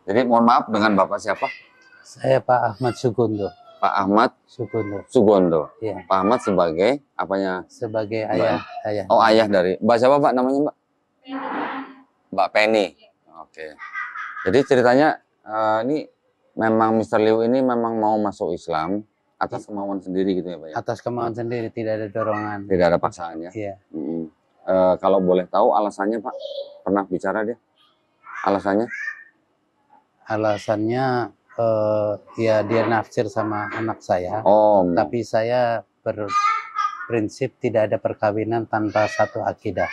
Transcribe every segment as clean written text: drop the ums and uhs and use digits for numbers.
Jadi mohon maaf, dengan Bapak siapa? Saya Pak Ahmad Sugondo. Pak Ahmad Sugondo. Sugondo. Iya. Pak Ahmad sebagai apanya? Sebagai ayah. Oh, ayah dari Mbak siapa Pak namanya Mbak? Mbak Penny. Oke. Jadi ceritanya ini memang Mr. Liu ini memang mau masuk Islam atas kemauan sendiri gitu ya Pak ya? Atas kemauan sendiri, tidak ada dorongan. Tidak ada paksaan ya? Iya. Kalau boleh tahu alasannya Pak, pernah bicara dia? Alasannya? Alasannya ya dia naksir sama anak saya. Oh. Tapi saya berprinsip tidak ada perkawinan tanpa satu akidah.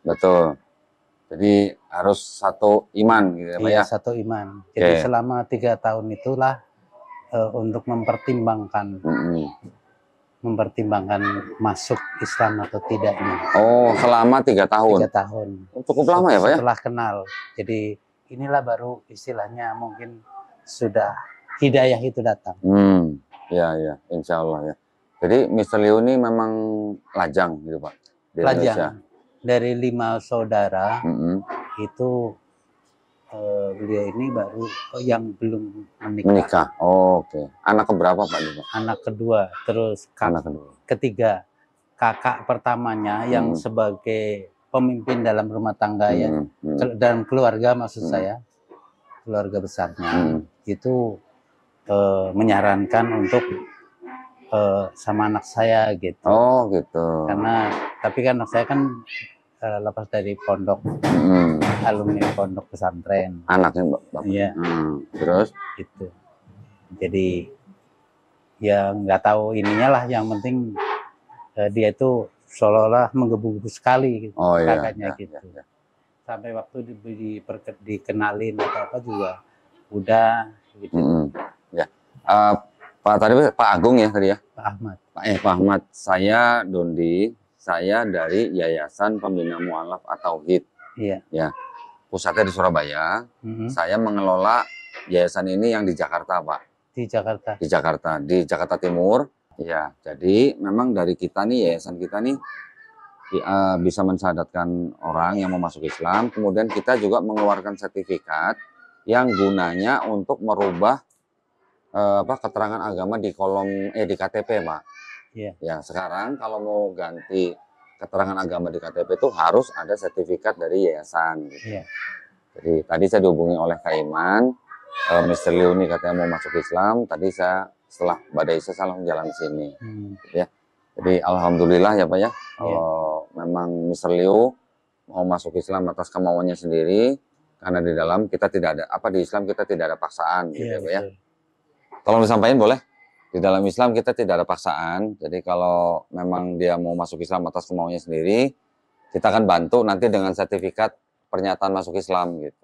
Betul. Jadi harus satu iman gitu ya Pak ya? Iya, satu iman. Jadi selama 3 tahun itulah untuk mempertimbangkan masuk Islam atau tidaknya. Oh, selama 3 tahun? 3 tahun. Cukup lama ya Pak ya? Setelah kenal. Jadi inilah baru istilahnya mungkin sudah hidayah itu datang. Ya, insya Allah ya. Jadi Mr. Liu ini memang lajang gitu Pak? Di Indonesia. Dari 5 saudara, itu beliau ini baru yang belum menikah. Oh, oke. Anak keberapa Pak? Anak kedua, terus ketiga. Kakak pertamanya yang sebagai pemimpin dalam rumah tangga ya, dalam keluarga maksud saya, keluarga besarnya, itu menyarankan untuk sama anak saya gitu. Oh gitu. Tapi kan anak saya kan lepas dari pondok, alumni pondok pesantren. Anaknya Bapak? Iya. Terus? Gitu. Jadi ya nggak tahu ininya lah, yang penting dia itu seolah-olah menggebu-gebu sekali gitu, kakaknya gitu. Sampai waktu dikenalin atau apa juga udah gitu. Ya. Pak tadi Pak Agung ya tadi ya? Pak Ahmad. Pak Ahmad, saya Dondi, saya dari Yayasan Pembina Mu'alaf At-Tauhid. Iya. Ya. Pusatnya di Surabaya. Saya mengelola yayasan ini yang di Jakarta, Pak. Di Jakarta. Di Jakarta Timur. Ya, jadi memang dari kita nih, yayasan kita nih bisa mensyahadatkan orang yang mau masuk Islam. Kemudian kita juga mengeluarkan sertifikat yang gunanya untuk merubah keterangan agama di kolom di KTP, Pak. Iya. Ya, sekarang kalau mau ganti keterangan agama di KTP itu harus ada sertifikat dari yayasan. Gitu. Iya. Jadi tadi saya dihubungi oleh Kak Iman, Mr. Liu ini katanya mau masuk Islam. Tadi saya setelah badai saya langsung jalan sini. Ya. Jadi alhamdulillah ya Pak ya. Iya. Memang Mr. Liu mau masuk Islam atas kemauannya sendiri, karena di dalam kita tidak ada di Islam kita tidak ada paksaan gitu ya Pak ya. Tolong disampaikan boleh? Di dalam Islam kita tidak ada paksaan. Jadi kalau memang dia mau masuk Islam atas kemauannya sendiri, kita akan bantu nanti dengan sertifikat pernyataan masuk Islam gitu.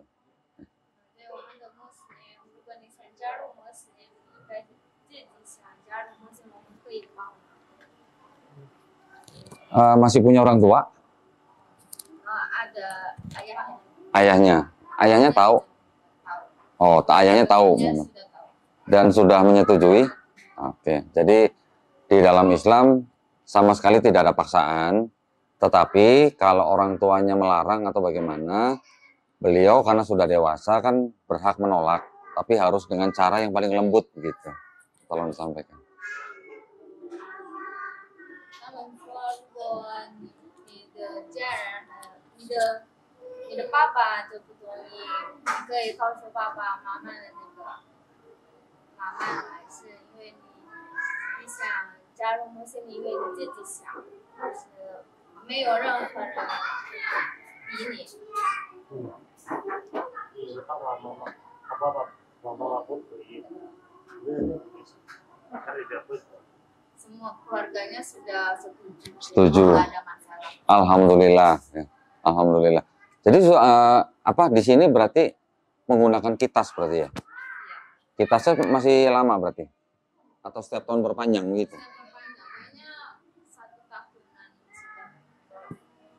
Masih punya orang tua? Ada ayahnya. Ayahnya tahu? Oh, ayahnya tahu. Dan sudah menyetujui? Oke, jadi di dalam Islam sama sekali tidak ada paksaan. Tetapi kalau orang tuanya melarang atau bagaimana, beliau karena sudah dewasa kan berhak menolak. Tapi harus dengan cara yang paling lembut gitu. Tolong disampaikan. Semua keluarganya sudah setuju. Tidak ada masalah. Alhamdulillah. Ya. Alhamdulillah. Jadi di sini berarti menggunakan kitas berarti ya? Kitasnya masih lama berarti? Atau setiap tahun berpanjang begitu? Kayaknya 1 tahunan.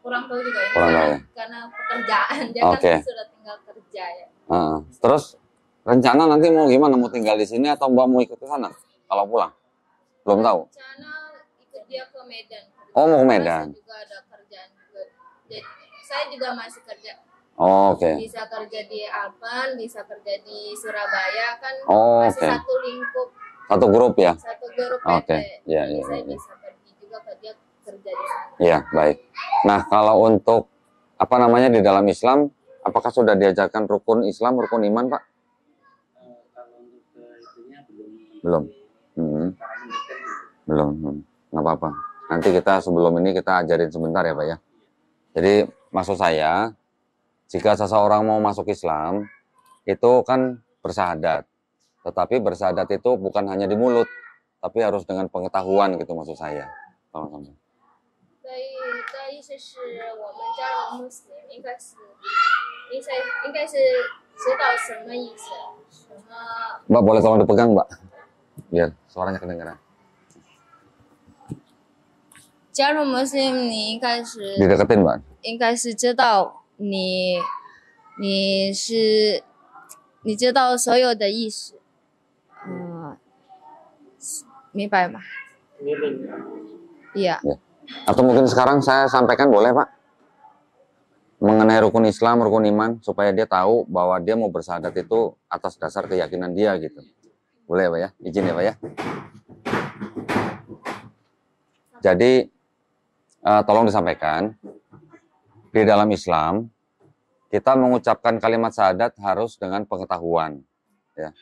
Kurang tahu juga Kurang tahu ya? Karena pekerjaan dia kan sudah tinggal kerja ya. Terus rencana nanti mau gimana? Mau tinggal di sini atau Mbak mau ikut ke sana kalau pulang? Belum tahu. Rencana ikut dia ke Medan. Oh, mau ke Medan. Saya juga ada kerjaan juga. Jadi, saya juga masih kerja Oh, oke. Bisa kerja di Alpen, bisa kerja di Surabaya kan Oh, masih oke. satu lingkup, Satu grup ya? satu grup PT. Oke. Iya, Jadi iya, saya iya. bisa pergi juga kerja kerja di sana. Iya, baik. Nah, kalau untuk apa namanya di dalam Islam, apakah sudah diajarkan rukun Islam, rukun iman, Pak? Kalau untuk ke itunya Belum. Belum. Nggak apa-apa. Nanti kita sebelum ini kita ajarin sebentar ya, Pak ya. Jadi maksud saya, jika seseorang mau masuk Islam, itu kan bersyahadat. Tetapi bersyahadat itu bukan hanya di mulut, tapi harus dengan pengetahuan gitu maksud saya. Tolong. 的意思是我们加入穆斯林应该是知道什么意思，什么 Mbak boleh tolong dipegang, Mbak? Biar suaranya kedengaran. 加入穆斯林你应该是 Dideketin, Mbak. 应该是知道你知道所有的意思，明白吗？ Iya. Ya. Atau mungkin sekarang saya sampaikan boleh, Pak? Mengenai rukun Islam, rukun iman, supaya dia tahu bahwa dia mau bersyahadat itu atas dasar keyakinan dia gitu. Boleh ya, Pak ya? Izin ya, Pak ya? Jadi, tolong disampaikan, di dalam Islam, kita mengucapkan kalimat syahadat harus dengan pengetahuan. Ya.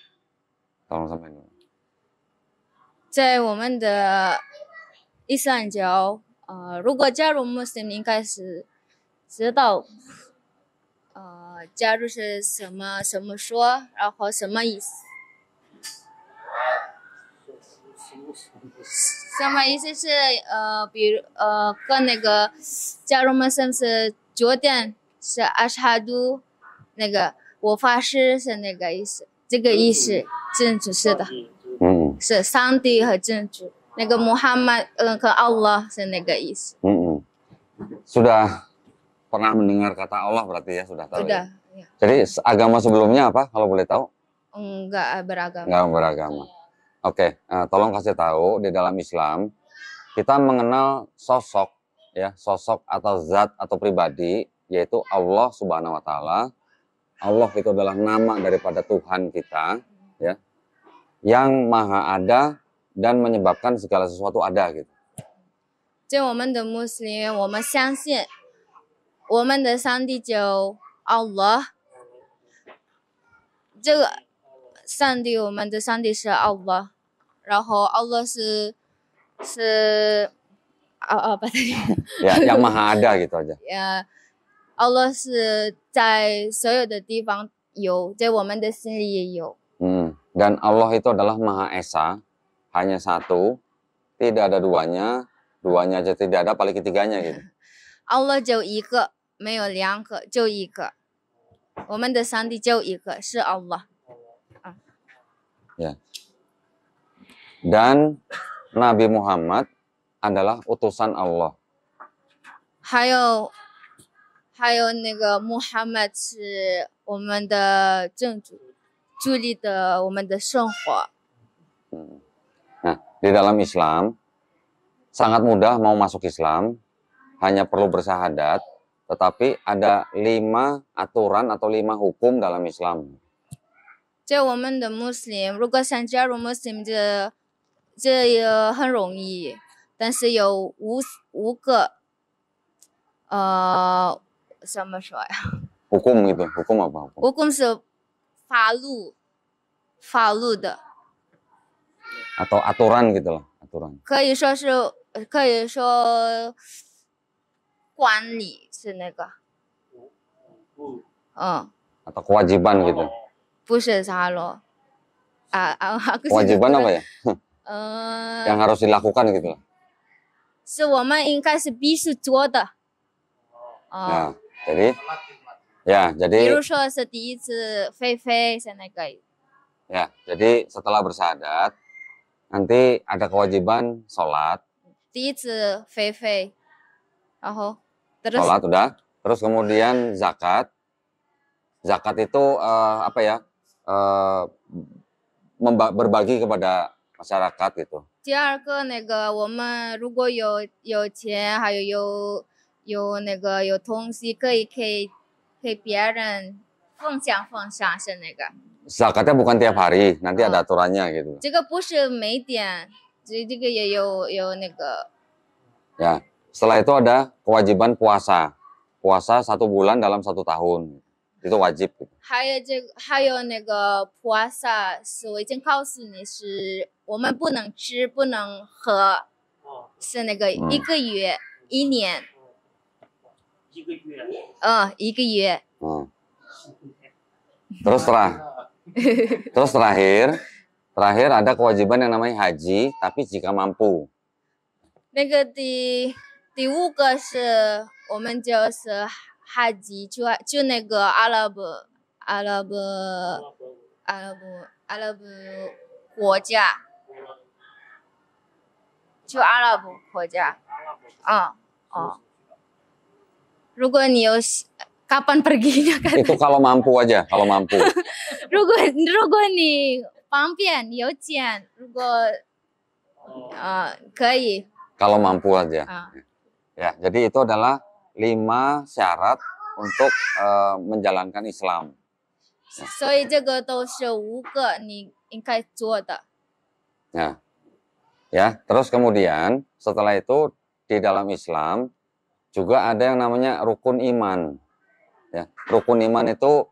Tolong sampaikan. 在我们的伊斯兰教，如果加入穆斯林，应该是知道，加入是什么说，然后什么意思？什么意思是比如跟那个加入穆斯林是9点是阿什哈都，那个我发誓是那个意思，这个意思真主是的。是上帝和真主，那个穆罕默和 Allah 是那个意思。 Sudah pernah mendengar kata Allah berarti ya, sudah tahu. Sudah. Ya? Jadi agama sebelumnya apa kalau boleh tahu? Enggak beragama. Enggak beragama. Oke, tolong kasih tahu di dalam Islam kita mengenal sosok ya, sosok atau zat atau pribadi yaitu Allah Subhanahu wa taala. Allah itu adalah nama daripada Tuhan kita ya. Yang maha ada dan menyebabkan segala sesuatu ada gitu. 在我们的穆斯林，我们相信我们的上帝叫 Allah， 这个上帝，我们的上帝是 Allah， 然后 Allah 是apa tadi？ Ya, yang maha ada gitu aja. Allah 是在所有的地方有，在我们的心里也有。 Dan Allah itu adalah Maha Esa, hanya satu, tidak ada duanya, duanya aja tidak ada, paling ketiganya gitu. Allah 就一个，没有两个，就一个。我们的上帝就一个，是 Allah。Ya. Dan Nabi Muhammad adalah utusan Allah. 还有那个穆罕默德是我们的正主。 助力的我们的生活。 Nah, di dalam Islam sangat mudah mau masuk Islam, hanya perlu bersyahadat, tetapi ada 5 aturan atau 5 hukum dalam Islam. 在我们的穆斯林，如果想加入穆斯林，这也很容易，但是有五个，怎么说呀？ Hukum gitu, hukum apa? Hukum 是法律的 atau aturan gitu lah, aturan. 可以说管理是那个， atau kewajiban gitu. 不是啥咯，aku Kewajiban apa ya? Yang harus dilakukan gitu lah. 是我们应该是必须做的。 Nah, jadi 比如说是第一次飞是那个。 Ya, jadi setelah bersyahadat, nanti ada kewajiban sholat. 第一次飞，然后 terus sholat udah, terus kemudian zakat. Zakat itu apa ya? Berbagi kepada masyarakat gitu. 第二个那个我们如果有钱，还有那个有东西可以给给别人分享是那个， Zakatnya bukan tiap hari, nanti ada aturannya gitu. 这个不是每点，这个也有那个， Ya, setelah itu ada kewajiban puasa. Puasa 1 bulan dalam 1 tahun. Itu wajib. 还有那个puasa是我已经告诉你是我们不能吃不能喝，是那个1个月1年， 1个月。 Terus terakhir ada kewajiban yang namanya haji, tapi jika mampu. 那个第5个是我们就是哈吉，就那个阿拉伯国家，就阿拉伯国家，如果你有 kapan perginya kan? Itu kalau mampu aja, kalau mampu. 如果你方便有钱，如果可以。 Kalau mampu aja. Ya, jadi itu adalah 5 syarat untuk menjalankan Islam. 所以这个都是5个你应该做的。 Nah, ya, terus kemudian setelah itu di dalam Islam juga ada yang namanya rukun iman. Ya, rukun iman itu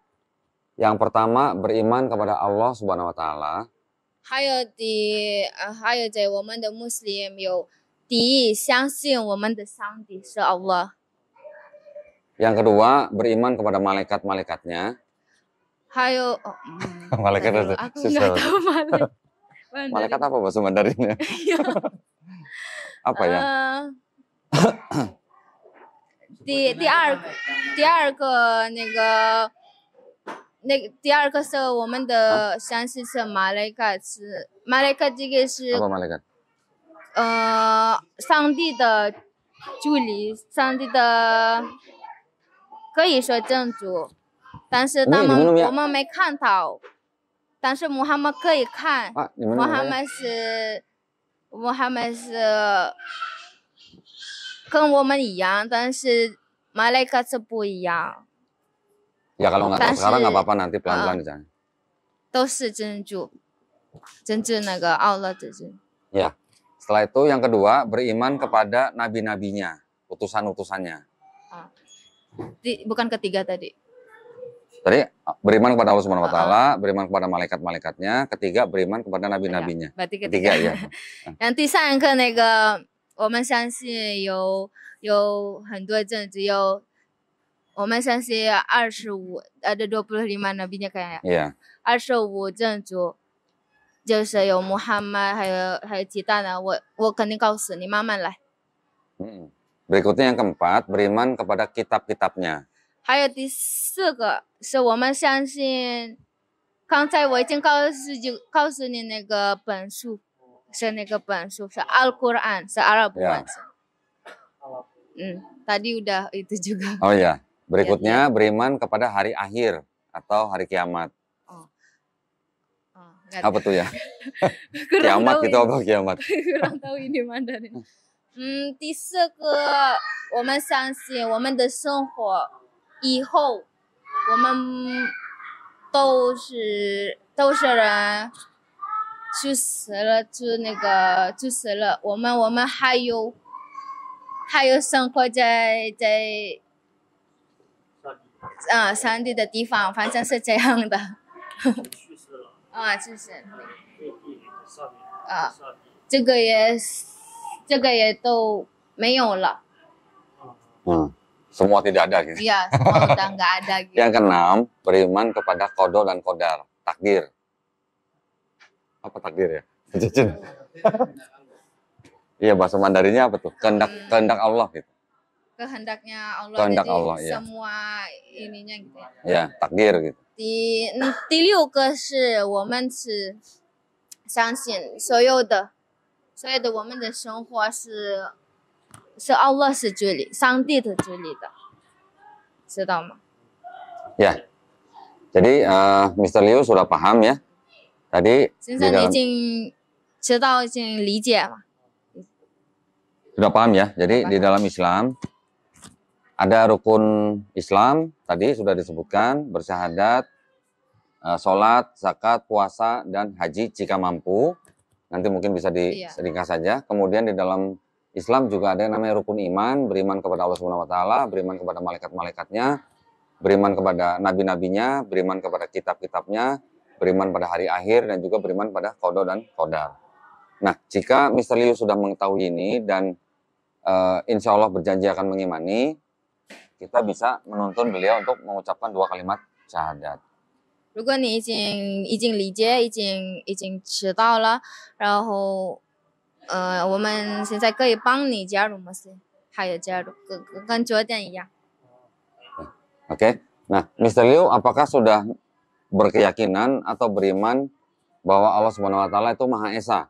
yang pertama beriman kepada Allah Subhanahu wa taala. 还有在我们的穆斯林有第一相信我们的上帝是 Allah. Yang kedua beriman kepada malaikat-malaikatnya. 还有 Malaikat itu aku nggak tahu malaikat apa bahasa Mandarinnya? Apa ya? 第二个第二个是我们的相信是马来卡是这个是 Apa malaikat? 上帝的助理，上帝的可以说正主，但是我们没看到，但是穆罕默可以看，穆罕默是跟我们一样，但是马来卡是不一样。 Ya kalau nggak tahu sekarang nggak apa-apa, nanti pelan-pelan di sana. 都是真主，真正那个奥拉的真。 Ya, setelah itu yang kedua beriman kepada nabi-nabinya, utusan-utusannya. Bukan ketiga tadi. Tadi beriman kepada Allah Subhanahu wa taala, beriman kepada malaikat-malaikatnya, ketiga beriman kepada nabi-nabinya. Berarti ketiga ya. 然后第3个那个我们相信有很多证据，我们相信25ada 25 nabinya kayaknya. Iya. 25证主就是有穆罕默还有其他的，我肯定告诉你，慢慢来。 Berikutnya yang keempat, beriman kepada kitab-kitabnya. 还有第4个是我们相信，刚才我已经告诉你那个本书，是那个本书是 Al-Quran， 是阿拉伯文。tadi udah itu juga. Oh ya, berikutnya beriman kepada hari akhir atau hari kiamat. Apa tuh ya? Kiamat gitu apa kiamat? Kurang tahu ini Mandarin. 第4个，我们相信我们的生活以后，我们都是人，去死了，就死了。我们还有生活在上帝的地方，反正是这样的。就是这个也都没有了。 Semua tidak ada gitu. Iya, semua udah nggak ada gitu. Yang keenam, beriman kepada qada dan qadar, takdir. Apa takdir ya? Cicin. Iya, bahasa Mandarinnya apa tuh? Kehendak Allah gitu. Kehendaknya Allah. Kehendak jadi Allah, ya. semua ininya gitu ya. Ya, takdir gitu. 第6个是我们是相信所有的我们的生活是 Allah 是主理，上帝的主理的，知道吗？ Ya, jadi Mr. Liu sudah paham ya. Tadi 现在你已经知道，已经理解了。 sudah paham ya. Jadi di dalam Islam Ada rukun Islam, tadi sudah disebutkan, bersyahadat, sholat, zakat, puasa, dan haji jika mampu. Nanti mungkin bisa diringkas saja. Kemudian di dalam Islam juga ada yang namanya rukun iman, beriman kepada Allah Subhanahu wa taala, beriman kepada malaikat-malaikatnya, beriman kepada nabi-nabinya, beriman kepada kitab-kitabnya, beriman pada hari akhir, dan juga beriman pada qada dan qadar. Nah, jika Mr. Liu sudah mengetahui ini dan insya Allah berjanji akan mengimani, kita bisa menuntun beliau untuk mengucapkan 2 kalimat syahadat. 如果你已经理解，已经知道了，然后我们现在可以帮你加入穆斯林，还有加入跟昨天一样。Oke. Nah, Mr. Liu apakah sudah berkeyakinan atau beriman bahwa Allah Subhanahu wa taala itu Maha Esa?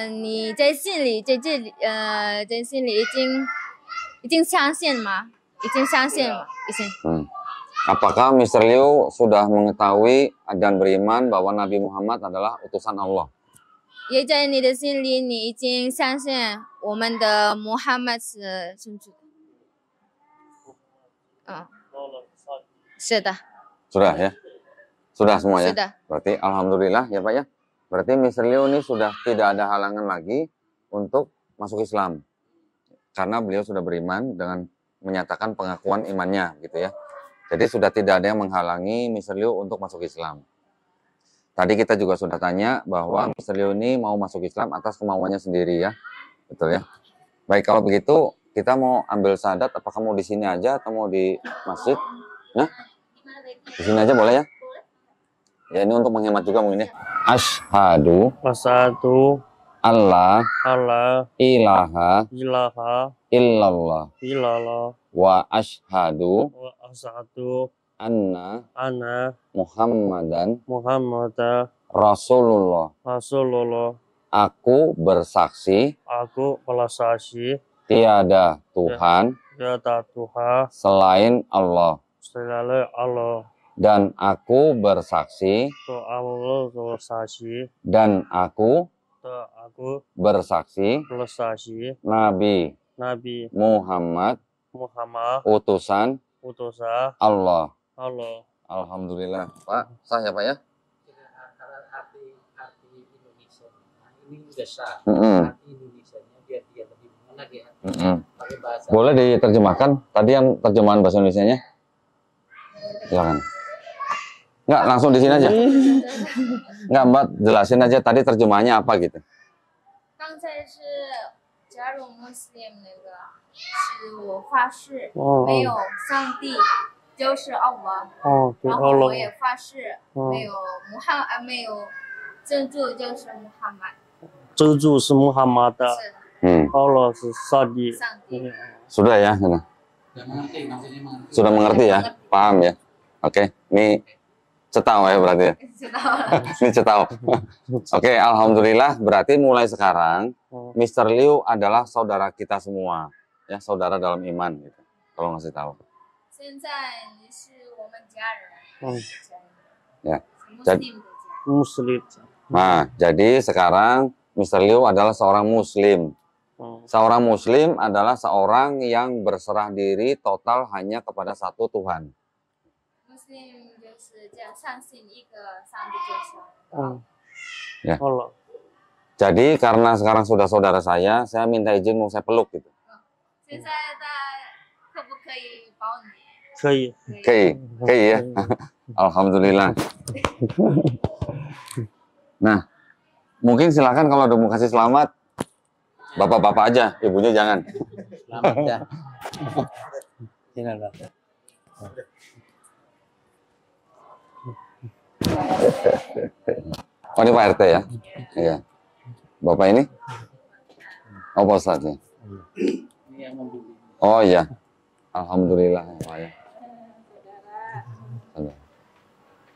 你在心里已经相信吗？已经相信了，已经。Apakah Mr. Liu sudah mengetahui dan beriman bahwa Nabi Muhammad adalah utusan Allah? 也在你的心里，你已经相信我们的穆罕默是圣主。是的。Sudah ya? Sudah semua ya? Sudah. Berarti alhamdulillah ya Pak ya. Berarti Mr. Liu ini sudah tidak ada halangan lagi untuk masuk Islam. Karena beliau sudah beriman dengan menyatakan pengakuan imannya gitu ya. Jadi sudah tidak ada yang menghalangi Mr. Liu untuk masuk Islam. Tadi kita juga sudah tanya bahwa Mr. Liu ini mau masuk Islam atas kemauannya sendiri ya. Betul ya. Baik, kalau begitu kita mau ambil syahadat, apakah mau di sini aja atau mau di masjid? Nah, di sini aja boleh ya? Ya, ini untuk menghemat juga mungkin ya. Asyhadu Allah ilaha illallah wa asyhadu anna Muhammadan Rasulullah. Aku bersaksi tiada Tuhan selain Allah. Dan aku bersaksi Nabi Muhammad utusan Allah. Alhamdulillah. Pak, sah ya Pak ya? Arti Indonesia. Ini udah sah. Arti Indonesianya biar dia lebih menarik ya. Pakai bahasa. Boleh diterjemahkan? Tadi yang terjemahan bahasa Indonesianya? Silakan. Enggak, langsung di sini aja. Enggak, Mbak, jelasin aja tadi terjemahannya apa gitu. 刚才是加入穆斯林那个，是我发誓没有上帝，就是Allah。然后我也发誓没有真主就是穆罕默德。真主是穆罕默德。Allah 是上帝。 Sudah ya, sudah mengerti ya, paham ya. Oke, ini cetau ya berarti ya. Ini cetau. Oke, alhamdulillah berarti mulai sekarang Mr. Liu adalah saudara kita semua, ya saudara dalam iman gitu. Kalau ngasih tahu. Ya. Muslim. Nah, jadi sekarang Mr. Liu adalah seorang Muslim. Seorang Muslim adalah seorang yang berserah diri total hanya kepada satu Tuhan. Ya. Jadi karena sekarang sudah saudara saya minta izin mau saya peluk gitu. Oke ya. Alhamdulillah. Nah, mungkin silakan kalau udah mau kasih selamat, bapak-bapak aja, ibunya jangan. Selamat ya. Silakan. Oh ini Pak RT ya? Iya. Bapak ini? Oh Pak Ustadz ya? Oh iya. Alhamdulillah Pak ya.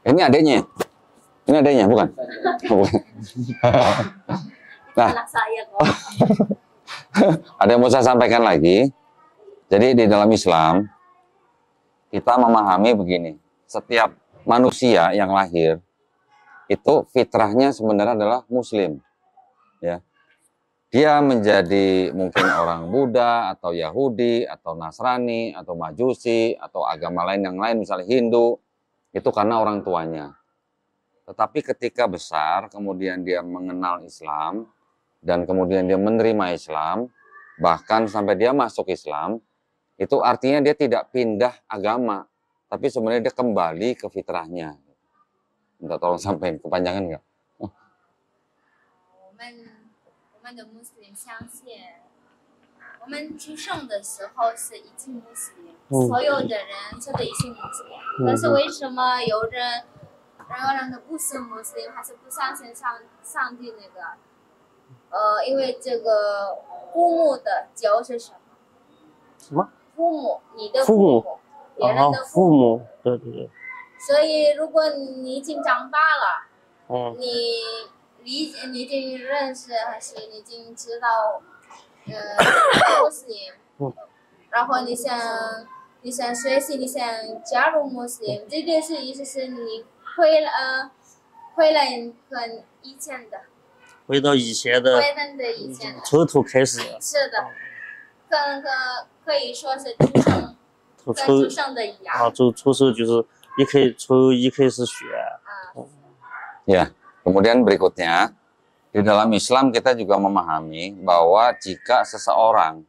Ini adiknya? Ini adiknya bukan? Bukan. Nah, ada yang mau saya sampaikan lagi. Jadi di dalam Islam kita memahami begini, setiap manusia yang lahir itu fitrahnya sebenarnya adalah Muslim, ya. dia menjadi mungkin orang Buddha atau Yahudi atau Nasrani atau Majusi atau agama lain yang lain, misalnya Hindu, itu karena orang tuanya. Tetapi ketika besar, kemudian dia mengenal Islam, dan kemudian dia menerima Islam, bahkan sampai dia masuk Islam, itu artinya dia tidak pindah agama, tapi sebenarnya dia kembali ke fitrahnya. Minta tolong sampaikan, kepanjangan nggak? 我们的穆斯林相信，我们出生的时候是一进穆斯林，所有的人是都一进穆斯林。但是为什么有人的不是穆斯林，还是不相信上帝那个？因为这个父母的教是什么？什么？父母，你的父母，别人的父母，对对对。所以，如果你已经长大了，你已经认识，还是你已经知道，穆斯林，然后你想学习，你想加入穆斯林，这个是意思是你回来很以前的，回到以前的，从头开始。是的，可以说是跟出生的一样。啊，出生就是从一开始学。Ya. Kemudian berikutnya, di dalam Islam kita juga memahami bahwa jika seseorang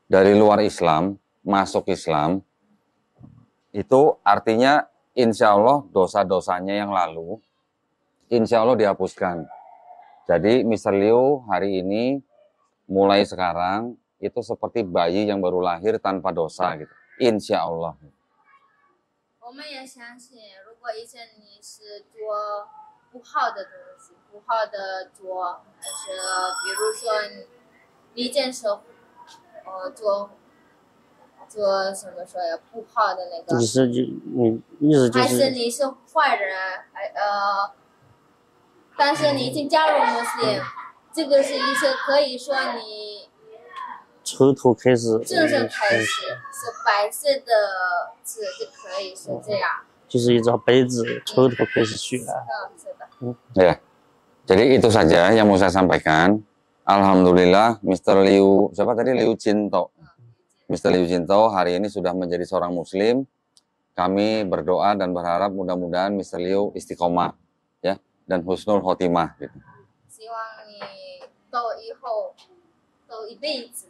dari luar Islam masuk Islam, itu artinya insya Allah dosa-dosanya yang lalu, insya Allah dihapuskan. Jadi Mr. Liu hari ini, mulai sekarang, itu seperti bayi yang baru lahir tanpa dosa, gitu. Insya Allah. 我们也相信，如果以前你是做不好的东西，不好的做，还是比如说你以前是做什么说呀不好的那个，意思就是还是你是坏人，但是你已经加入穆斯林，这个是意思可以说你从头开始，正式开始是白色的字就可以是这样，就是一张白纸，从头开始学。Ya, jadi itu saja yang mau saya sampaikan. Alhamdulillah, Mr. Liu, siapa tadi? Liu Jinto. Mr. Liu Jinto hari ini sudah menjadi seorang Muslim. Kami berdoa dan berharap mudah-mudahan Mr. Liu istiqomah, ya, dan husnul khotimah. Gitu. 希望你都以后都一辈子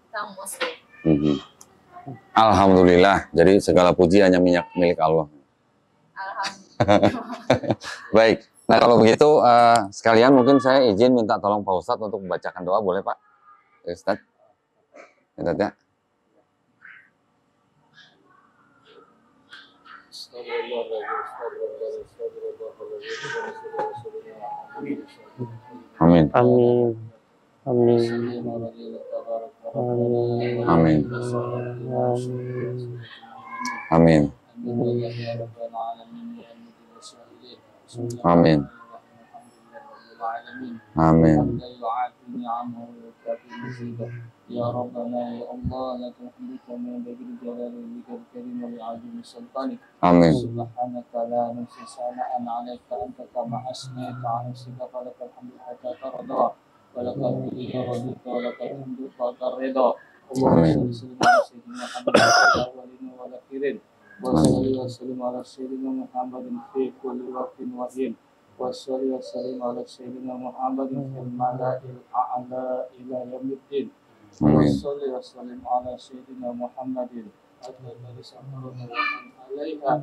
当穆斯林。Alhamdulillah, jadi segala puji hanya milik Allah. Baik, nah kalau begitu sekalian mungkin saya izin minta tolong Pak Ustadz untuk membacakan doa, boleh Pak? Ustadz, ya. Amin. Amin. Amin. Amin. Amin. Amin. Amin. يا ربنا يا الله لك الحمد كما ينبغي لجلال وجهك الكريم ولعظيم سلطانك. آمين. سبحانك لا نحصي ثناء عليك أنت كما أثنيت على نفسك فلك الحمد حتى ترضى ولك الحمد إذا رضيت ولك الحمد بعد الرضا. اللهم صل على سيدنا محمد الأولين والآخرين وصل وسلم على سيدنا محمد في كل وقت وحين وصل وسلم على سيدنا محمد في الملأ الأعلى إلى يوم الدين. وصل وسلم على سيدنا محمد الذي سمرنا عليها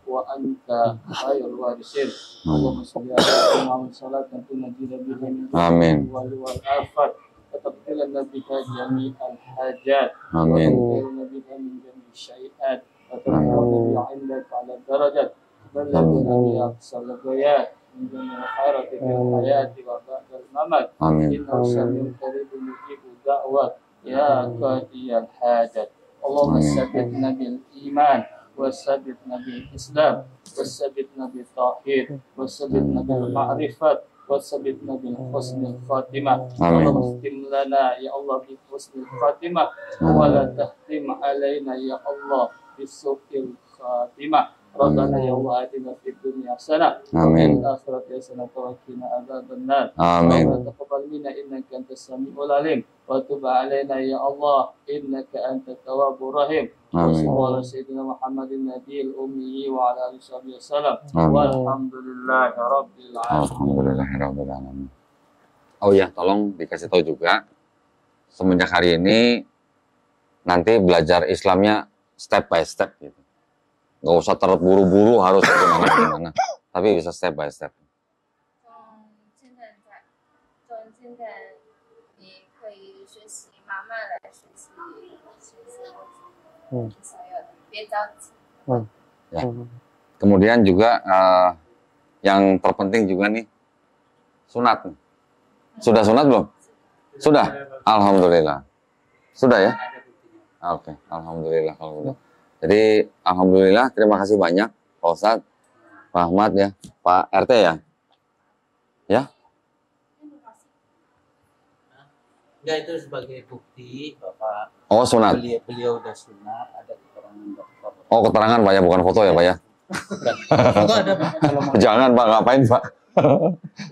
وأنت خير الوارثين. اللهم صل على سيدنا محمد صلاة تنجينا بها من آمين. والآفات وتغفر لنا بها جميع الحاجات آمين. وتغفر بها من جميع الشيئات وترفعنا بها عندك على الدرجات بلغنا بها أقصى الغايات من جميع الخيرات في الحياة وبعد الممات. إنه سميع قريب مجيب الدعوة يا قاضي الحاجات. اللهم ثبتنا بالإيمان وثبتنا بالإسلام وثبتنا بالتوحيد وثبتنا بالمعرفة وثبتنا بالحسن الخاتمة. اللهم اختم لنا يا الله بحسن الخاتمة ولا تختم علينا يا الله بسوء الخاتمة. ربنا يا الله آتنا في الدنيا حسنة وفي آمين. الآخرة حسنة وقنا عذاب النار آمين. ربنا تقبل منا إنك أنت السميع العليم وتب علينا يا الله إنك أنت التواب الرحيم آمين. وصلى الله على سيدنا محمد النبي الأمي وعلى آله وصحبه وسلم آمين. والحمد لله رب العالمين. Alhamdulillahirabbil alamin. Oh ya, tolong dikasih tahu juga semenjak hari ini nanti belajar Islamnya step by step gitu. Nggak usah terburu-buru harus gimana, tapi bisa step by step. 从现在你可以学习，慢慢来学习所有的，别着急。 Ya. Kemudian juga yang terpenting juga nih sunat. Sudah sunat belum? Sudah. Alhamdulillah. Sudah ya? Oke, alhamdulillah kalau udah. Jadi alhamdulillah, terima kasih banyak Pak Ustadz, Pak Ahmad ya, Pak RT ya. Ya? Enggak, itu sebagai bukti Bapak Oh, sunat. beliau udah sunat, ada keterangan dokter. Oh, keterangan Pak ya, bukan foto ya Pak ya. Foto ada Pak, kalau mau Jangan Pak, ngapain Pak?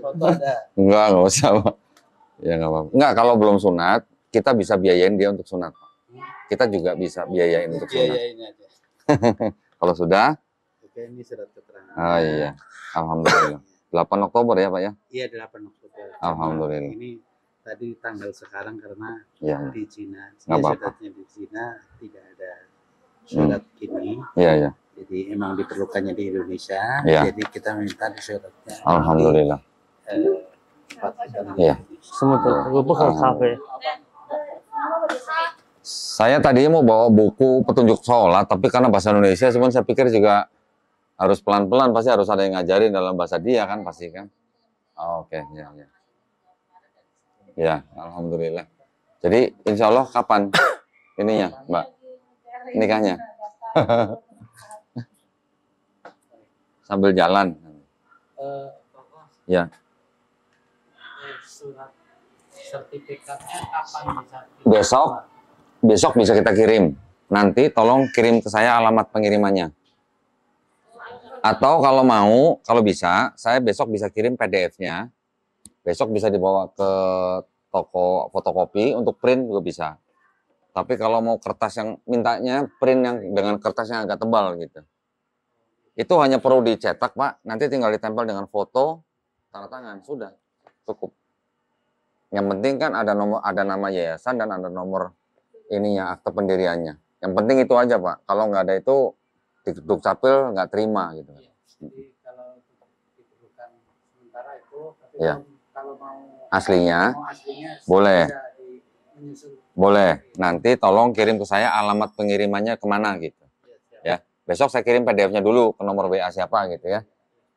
foto ada. Enggak usah Pak. Ya nggak apa-apa. Enggak, kalau belum sunat, kita bisa biayain dia untuk sunat. Kita juga bisa biayain untuk Iya, sunat. ini aja. Kalau sudah, Oke, ini surat keterangan. oh iya, alhamdulillah. 8 Oktober ya Pak ya? Iya, 8 Oktober. Alhamdulillah. Ini tadi tanggal sekarang karena Iya, di Cina. Nggak apa-apa. Suratnya di Cina tidak ada surat gini. iya, iya. Jadi emang diperlukannya di Indonesia. Iya. Jadi kita minta di suratnya. Alhamdulillah. Tempat kita di Iya. Indonesia. 什么的，我不喝咖啡。 Saya tadi mau bawa buku petunjuk sholat, tapi karena bahasa Indonesia, cuman saya pikir juga harus pelan-pelan, pasti harus ada yang ngajarin dalam bahasa dia kan, pasti kan. Oh, oke, ya, ya. Ya, alhamdulillah. Jadi insya Allah kapan ininya, Mbak? Nikahnya? Sambil jalan. Ya. Surat sertifikatnya kapan bisa? Besok bisa kita kirim. Nanti tolong kirim ke saya alamat pengirimannya. Atau kalau mau, kalau bisa, saya besok bisa kirim PDF-nya. Besok bisa dibawa ke toko fotokopi untuk print juga bisa. Tapi kalau mau kertas yang mintanya print yang dengan kertas yang agak tebal gitu. Itu hanya perlu dicetak, Pak. Nanti tinggal ditempel dengan foto, tanda tangan, sudah cukup. Yang penting kan ada nomor, ada nama yayasan dan ada nomor ininya, akte pendiriannya. Yang penting itu aja Pak. Kalau nggak ada itu di Dukcapil nggak terima gitu. Jadi kalau diperlukan sementara itu, tapi Ya. kalau mau Aslinya, boleh. Boleh. Nanti tolong kirim ke saya alamat pengirimannya kemana gitu. Ya. Besok saya kirim PDF-nya dulu ke nomor WA siapa gitu ya.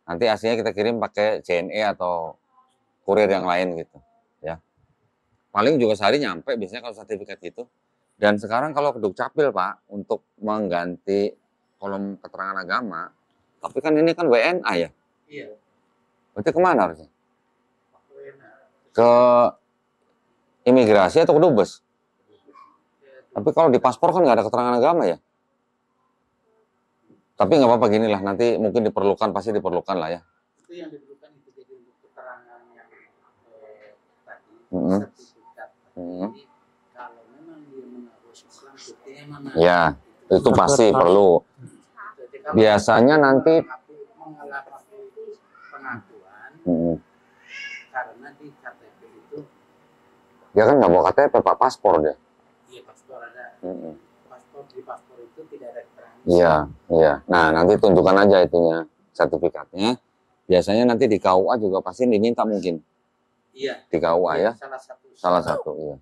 Nanti aslinya kita kirim pakai JNE atau kurir yang lain gitu. Ya. Paling juga sehari nyampe biasanya kalau sertifikat gitu. Dan sekarang kalau ke Dukcapil Pak, untuk mengganti kolom keterangan agama, tapi kan ini kan WNA ya? Iya. Berarti kemana harusnya? Ke imigrasi atau ke Dubes? Tapi kalau di paspor kan nggak ada keterangan agama ya? Tapi nggak apa-apa gini lah, nanti mungkin diperlukan, pasti diperlukan lah ya. Itu yang diperlukan itu jadi untuk keterangan yang tadi, Mm-hmm. sertifikat. Mm-hmm. Jadi kalau memang dia mengaku Islam, buktinya mana? Ya, itu pasti perlu. Jadi kalau Biasanya nanti mengalami pengakuan mm, karena di KTP itu dia kan nggak bawa KTP, Pak, paspor dia. iya paspor ada. Mm-mm. Di paspor itu tidak ada keterangan. Iya, iya. Nah, nanti tunjukkan aja itunya, sertifikatnya. Biasanya nanti di KUA juga pasti diminta mungkin. Iya. Di KUA ya. Salah satu. Salah satu, iya.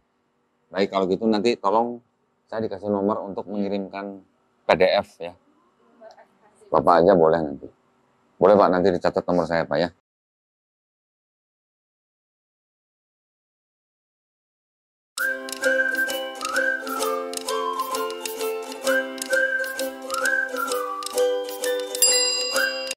Baik, kalau gitu nanti tolong saya dikasih nomor untuk mengirimkan PDF ya. Bapak aja boleh nanti. Boleh Pak, nanti dicatat nomor saya Pak ya.